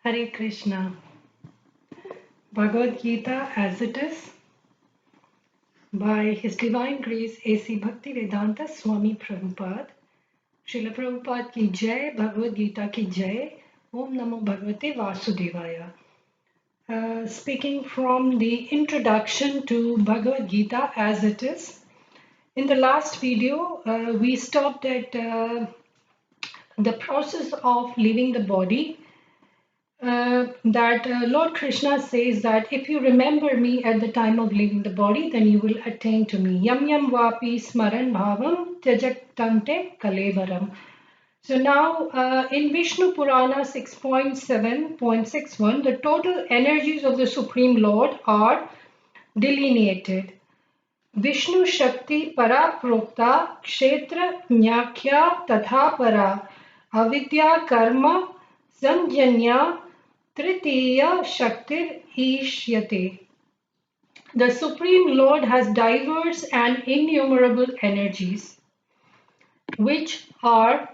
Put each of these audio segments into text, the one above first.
Hare Krishna. Bhagavad Gita as it is by His Divine Grace A.C. Bhaktivedanta Swami Prabhupada. Srila Prabhupada ki Jai, Bhagavad Gita ki Jai. Om Namo Bhagavate Vasudevaya. Speaking from the introduction to Bhagavad Gita as it is. In the last video, we stopped at the process of leaving the body. That Lord Krishna says that if you remember me at the time of leaving the body, then you will attain to me. Yam yam vapi smaran bhavam tyajaktante kalevaram. So now in Vishnu Purana 6.7.61, the total energies of the Supreme Lord are delineated. Vishnu Shakti Para Prokta Kshetra Nyakhya Tatha Para Avidya Karma Samjanya Tritiya Shaktir Ishyate. The Supreme Lord has diverse and innumerable energies which are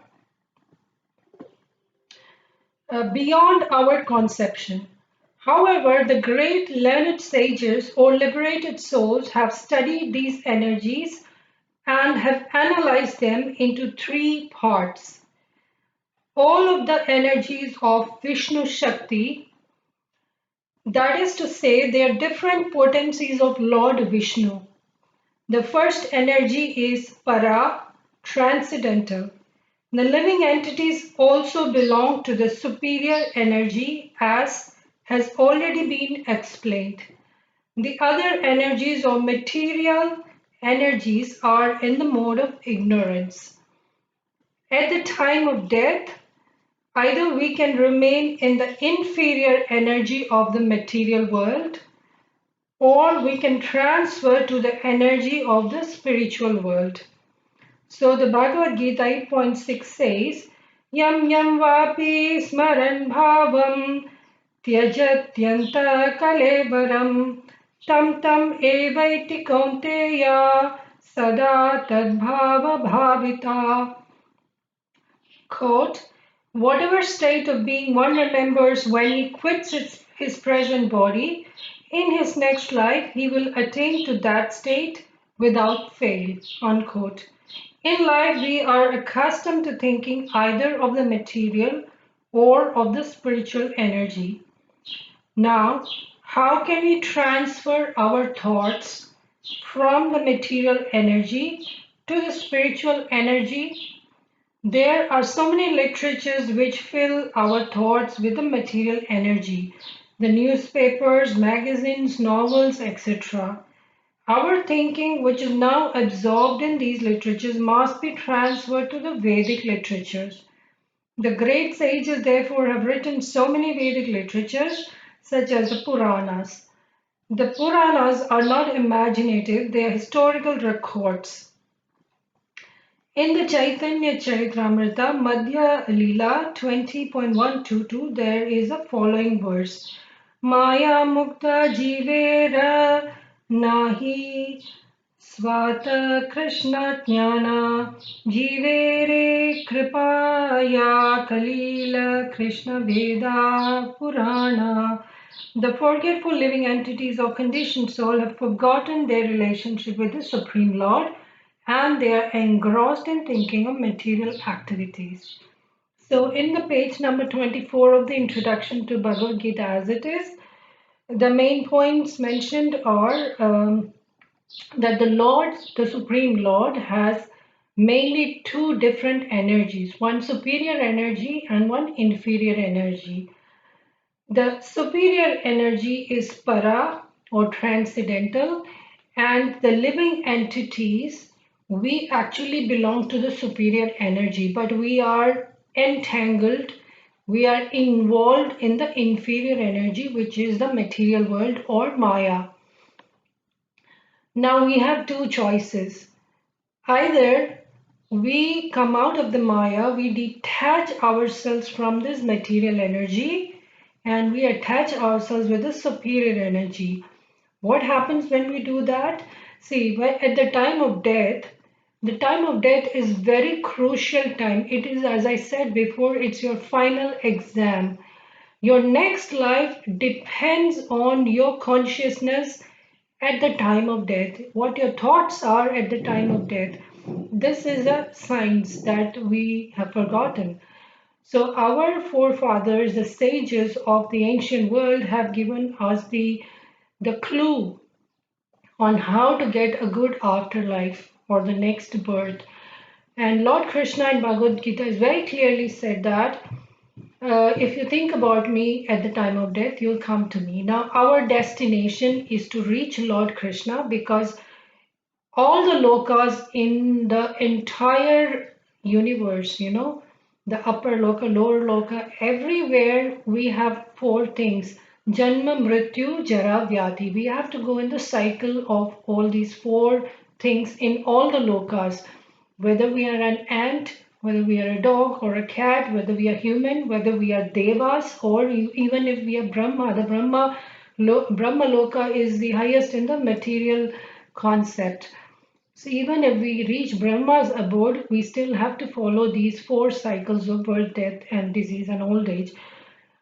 beyond our conception. However, the great learned sages or liberated souls have studied these energies and have analyzed them into three parts. All of the energies of Vishnu Shakti, that is to say, they are different potencies of Lord Vishnu. The first energy is Para, transcendental. The living entities also belong to the superior energy as has already been explained. The other energies or material energies are in the mode of ignorance. At the time of death, either we can remain in the inferior energy of the material world, or we can transfer to the energy of the spiritual world. So the Bhagavad Gita 8.6 says, Yam yam vapi smaran bhavam tyajatyanta kalevaram tam tam evaiti kaunteya sada tadbhava bhavita. Quote, whatever state of being one remembers when he quits his present body, in his next life he will attain to that state without fail. Unquote. In life we are accustomed to thinking either of the material or of the spiritual energy. Now, how can we transfer our thoughts from the material energy to the spiritual energy? There are so many literatures which fill our thoughts with the material energy, the newspapers, magazines, novels, etc. Our thinking, which is now absorbed in these literatures, must be transferred to the Vedic literatures. The great sages, therefore, have written so many Vedic literatures, such as the Puranas. The Puranas are not imaginative, they are historical records. In the Chaitanya Charitamrita, Madhya Leela 20.122, there is a following verse. Maya Mukta Jivera Nahi Swata Krishna Jnana Jivere Kripaya Kalila Krishna Veda Purana. The forgetful living entities of conditioned soul have forgotten their relationship with the Supreme Lord, and they are engrossed in thinking of material activities. So in the page number 24 of the introduction to Bhagavad Gita as it is, the main points mentioned are that the Supreme Lord, has mainly two different energies, one superior energy and one inferior energy. The superior energy is para or transcendental, and the living entities, we actually belong to the superior energy, but we are entangled, we are involved in the inferior energy, which is the material world or Maya. Now we have two choices. Either we come out of the Maya, we detach ourselves from this material energy, and we attach ourselves with the superior energy. What happens when we do that? See, at the time of death, the time of death is very crucial time. It is, as I said before, it's your final exam. Your next life depends on your consciousness at the time of death, what your thoughts are at the time of death. This is a science that we have forgotten. So, our forefathers, the sages of the ancient world, have given us the clue on how to get a good afterlife or the next birth. And Lord Krishna in Bhagavad Gita has very clearly said that if you think about me at the time of death, you'll come to me. Now, our destination is to reach Lord Krishna because all the lokas in the entire universe, the upper loka, lower loka, everywhere we have four things. Janma, Mrityu, Jara, Vyati. We have to go in the cycle of all these four things in all the lokas. Whether we are an ant, whether we are a dog or a cat, whether we are human, whether we are devas, or even if we are Brahma. The Brahma Loka is the highest in the material concept. So even if we reach Brahma's abode, we still have to follow these four cycles of birth, death, and disease and old age.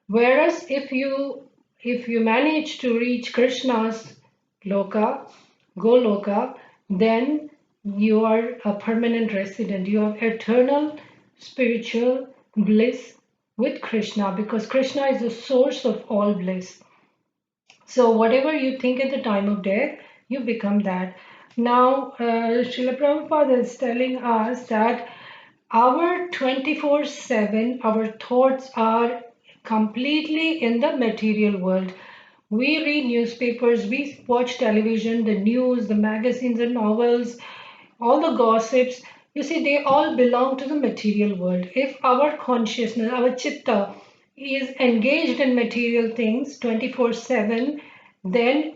Whereas if you manage to reach Krishna's loka, Goloka, then you are a permanent resident. You have eternal spiritual bliss with Krishna because Krishna is the source of all bliss. So whatever you think at the time of death, you become that. Now, Srila Prabhupada is telling us that our 24/7, our thoughts are completely in the material world. We read newspapers, we watch television, the news, the magazines and novels, all the gossips. You see, they all belong to the material world. If our consciousness, our chitta, is engaged in material things 24/7, then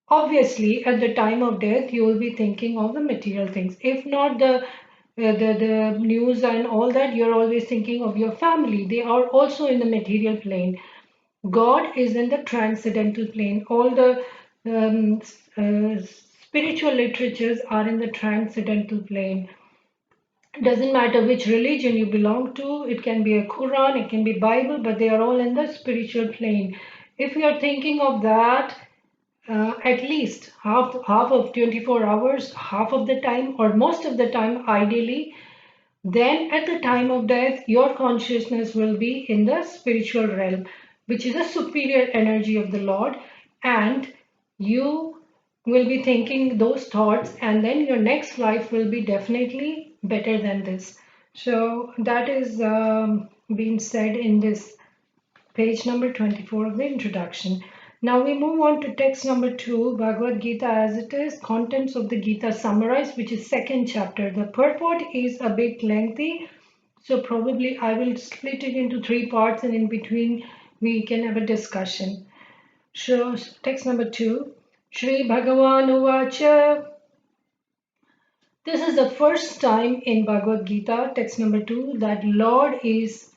obviously at the time of death you will be thinking of the material things. If not the news and all that, you're always thinking of your family. They are also in the material plane. God is in the transcendental plane. All the um, spiritual literatures are in the transcendental plane. It doesn't matter which religion you belong to. It can be a Quran, it can be Bible, but they are all in the spiritual plane. If you are thinking of that, at least half of 24 hours, half of the time, or most of the time, ideally, then at the time of death, your consciousness will be in the spiritual realm, which is a superior energy of the Lord, and you will be thinking those thoughts, and then your next life will be definitely better than this. So that is being said in this page number 24 of the introduction. Now we move on to text number 2, Bhagavad Gita as it is, contents of the Gita summarized, which is second chapter. The purport is a bit lengthy, so probably I will split it into three parts and in between we can have a discussion. So text number 2, Shri Bhagavan Uvacha. This is the first time in Bhagavad Gita, text number 2, that Lord is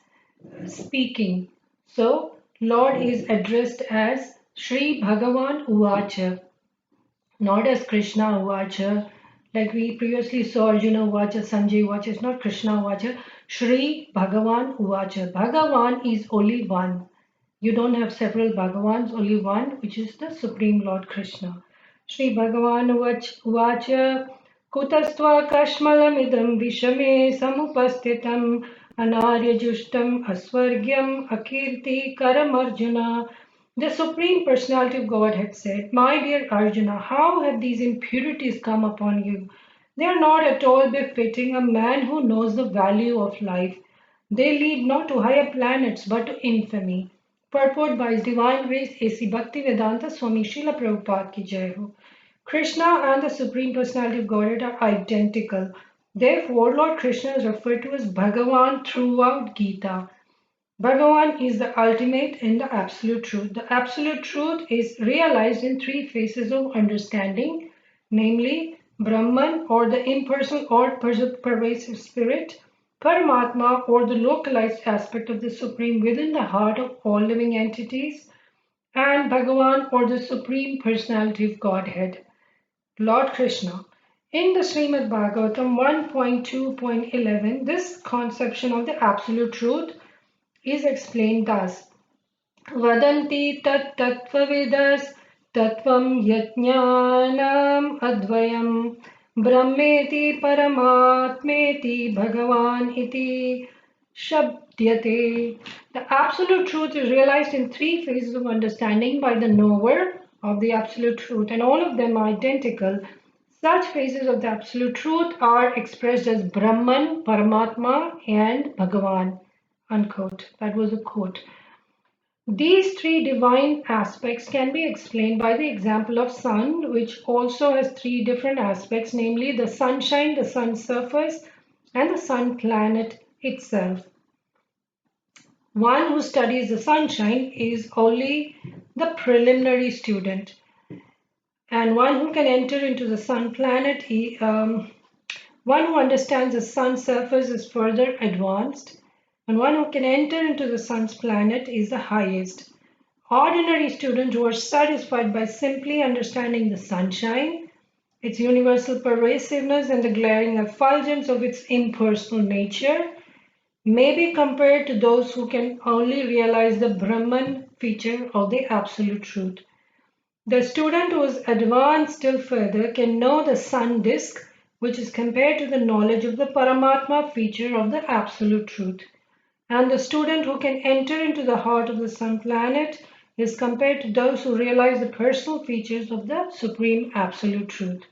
speaking. So, Lord is addressed as Sri Bhagavan Uvacha, not as Krishna Uvacha. Like we previously saw Arjuna Uvacha, Sanjay Uvacha, it's not Krishna Uvacha. Sri Bhagavan Uvacha. Bhagavan is only one. You don't have several Bhagavans, only one, which is the Supreme Lord Krishna. Sri Bhagavan Uvacha Kutastva Kashmalamidam Vishame Samupastitam Anaryajustam Asvargyam Akirti Karam Arjuna. The Supreme Personality of God had said, My dear Arjuna, how have these impurities come upon you? They are not at all befitting a man who knows the value of life. They lead not to higher planets but to infamy. Purport by His Divine Grace A.C. Bhaktivedanta Swami Srila Prabhupada ki Jai Ho. Krishna and the Supreme Personality of Godhead are identical. Therefore, Lord Krishna is referred to as Bhagavan throughout Gita. Bhagavan is the ultimate in the absolute truth. The absolute truth is realized in three phases of understanding, namely Brahman or the impersonal or pervasive spirit, Paramatma or the localized aspect of the Supreme within the heart of all living entities, and Bhagavan or the Supreme Personality of Godhead, Lord Krishna. In the Srimad Bhagavatam 1.2.11, this conception of the absolute truth is explained thus. Vadanti tat tattvavidas tattvam yajnanam advayam brahmeti paramatmeti bhagavan iti shabdyate. The absolute truth is realized in three phases of understanding by the knower of the absolute truth, and all of them are identical. Such phases of the absolute truth are expressed as Brahman, Paramatma, and Bhagavan. Unquote. That was a quote. These three divine aspects can be explained by the example of sun, which also has three different aspects, namely the sunshine, the sun surface, and the sun planet itself. One who studies the sunshine is only the preliminary student, and one who can enter into the sun planet, one who understands the sun's surface is further advanced, and one who can enter into the sun's planet is the highest. Ordinary students who are satisfied by simply understanding the sunshine, its universal pervasiveness, and the glaring effulgence of its impersonal nature may be compared to those who can only realize the Brahman feature of the Absolute Truth. The student who is advanced still further can know the sun disk, which is compared to the knowledge of the Paramatma feature of the Absolute Truth. And the student who can enter into the heart of the sun planet is compared to those who realize the personal features of the Supreme Absolute Truth.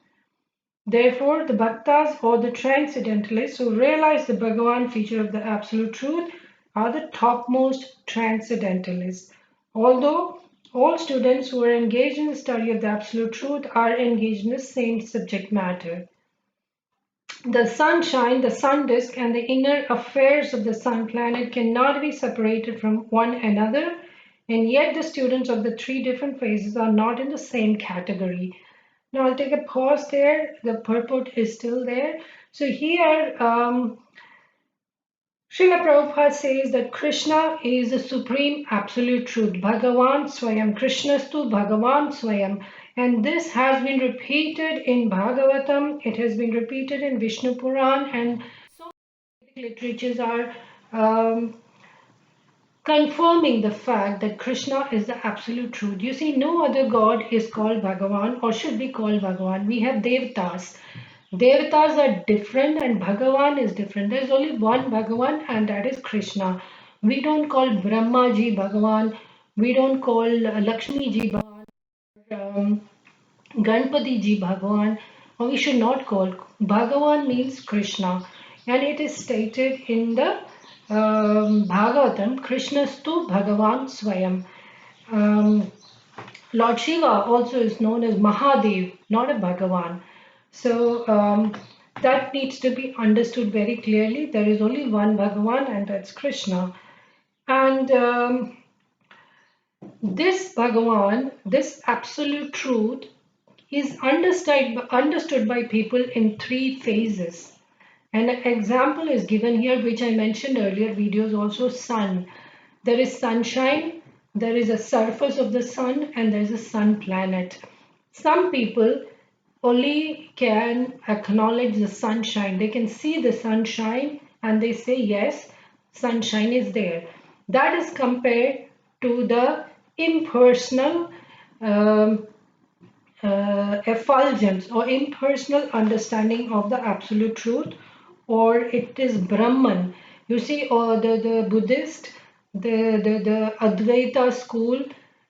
Therefore, the Bhaktas or the Transcendentalists who realize the Bhagavan feature of the Absolute Truth are the topmost Transcendentalists. Although all students who are engaged in the study of the Absolute Truth are engaged in the same subject matter. The sunshine, the sun disk, and the inner affairs of the sun planet cannot be separated from one another, and yet the students of the three different phases are not in the same category. Now I'll take a pause there. The purport is still there. So here, Srila Prabhupada says that Krishna is the supreme absolute truth. Bhagavan Swayam. Krishnastu Bhagavan Swayam. And this has been repeated in Bhagavatam. It has been repeated in Vishnu Puran, and so many literatures are confirming the fact that Krishna is the absolute truth. You see, no other god is called Bhagavan or should be called Bhagavan. We have Devatas. Devatas are different and Bhagavan is different. There's only one Bhagavan and that is Krishna. We don't call Brahma ji Bhagavan. We don't call Lakshmi ji Bhagavan. Ganpati ji Bhagavan. Or we should not call. Bhagavan means Krishna. And it is stated in the Bhagavatam, Krishnastu Bhagavan Swayam. Lord Shiva also is known as Mahadev, not a Bhagavan. So that needs to be understood very clearly. There is only one Bhagavan, and that's Krishna. And this Bhagavan, this absolute truth, is understood by people in three phases. An example is given here, which I mentioned earlier videos also, sun. There is sunshine, there is a surface of the sun, and there is a sun planet. Some people only can acknowledge the sunshine. They can see the sunshine and they say, yes, sunshine is there. That is compared to the impersonal effulgence or impersonal understanding of the absolute truth, or it is Brahman. You see, or the Buddhist, the Advaita school,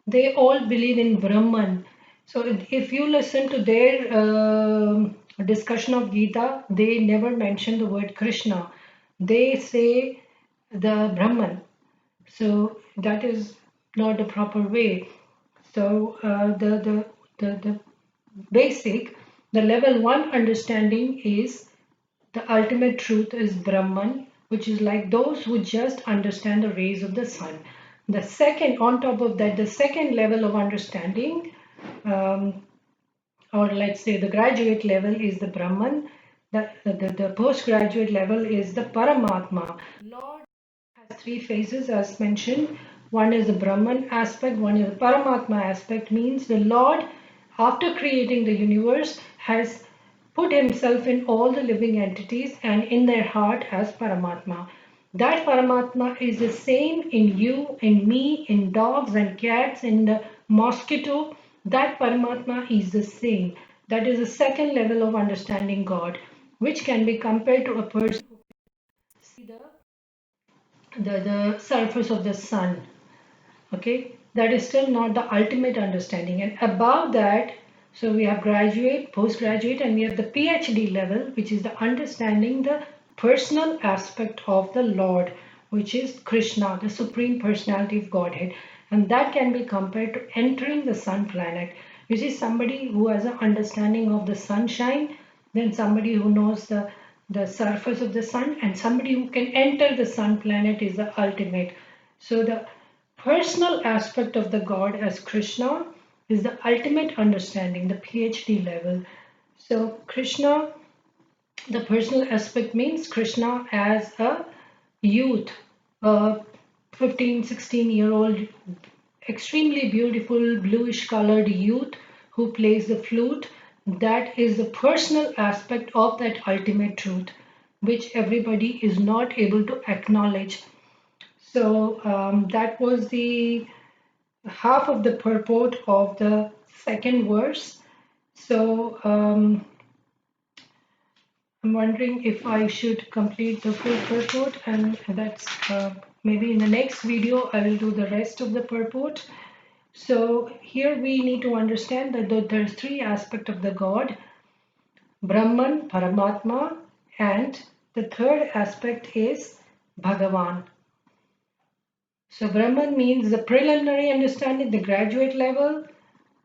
they all believe in Brahman. So if you listen to their discussion of Gita, they never mention the word Krishna. They say the Brahman. So that is not the proper way. So the basic, the level one understanding is the ultimate truth is Brahman, which is like those who just understand the rays of the sun. The second, on top of that, the second level of understanding, or let's say the graduate level is the Brahman. The postgraduate level is the Paramatma. Lord has three phases as mentioned. One is the Brahman aspect, one is the Paramatma aspect, means the Lord, after creating the universe, has put himself in all the living entities and in their heart as Paramatma. That Paramatma is the same in you, in me, in dogs and cats, in the mosquito. That Paramatma is the same. That is the second level of understanding God, which can be compared to a person who sees the surface of the sun. Okay, that is still not the ultimate understanding. And above that, so we have graduate, postgraduate, and we have the PhD level, which is the understanding the personal aspect of the Lord, which is Krishna, the Supreme Personality of Godhead. And that can be compared to entering the sun planet. You see, somebody who has an understanding of the sunshine, then somebody who knows the surface of the sun, and somebody who can enter the sun planet is the ultimate. So the personal aspect of the God as Krishna is the ultimate understanding, the PhD level. So Krishna, the personal aspect means Krishna as a youth, a 15, 16-year-old, extremely beautiful bluish colored youth who plays the flute. That is the personal aspect of that ultimate truth, which everybody is not able to acknowledge. So that was the half of the purport of the second verse. So I'm wondering if I should complete the full purport, and that's maybe in the next video I will do the rest of the purport. So here we need to understand that there's three aspects of the God: Brahman, Paramatma, and the third aspect is Bhagavan. So Brahman means the preliminary understanding, the graduate level.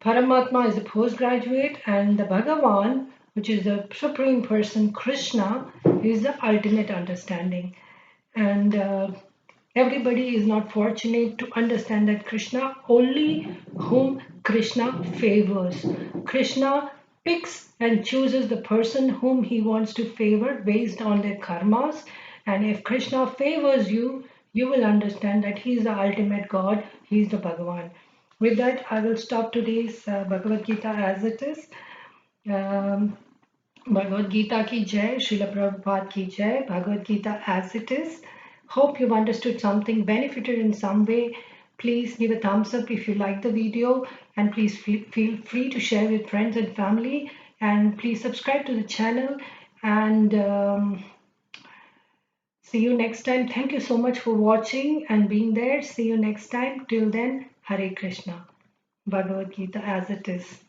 Paramatma is the postgraduate, and the Bhagavan, which is the Supreme Person, Krishna, is the ultimate understanding. And everybody is not fortunate to understand that Krishna, only whom Krishna favors. Krishna picks and chooses the person whom he wants to favor based on their karmas. And if Krishna favors you, you will understand that he is the ultimate God, he is the Bhagavan. With that, I will stop today's Bhagavad Gita as it is. Um, Bhagavad Gita ki jai, Srila Prabhupada ki jai, Bhagavad Gita as it is. Hope you've understood something, benefited in some way. Please give a thumbs up if you like the video, and please feel free to share with friends and family, and please subscribe to the channel, and see you next time. Thank you so much for watching and being there. See you next time. Till then, Hare Krishna. Bhagavad Gita as it is.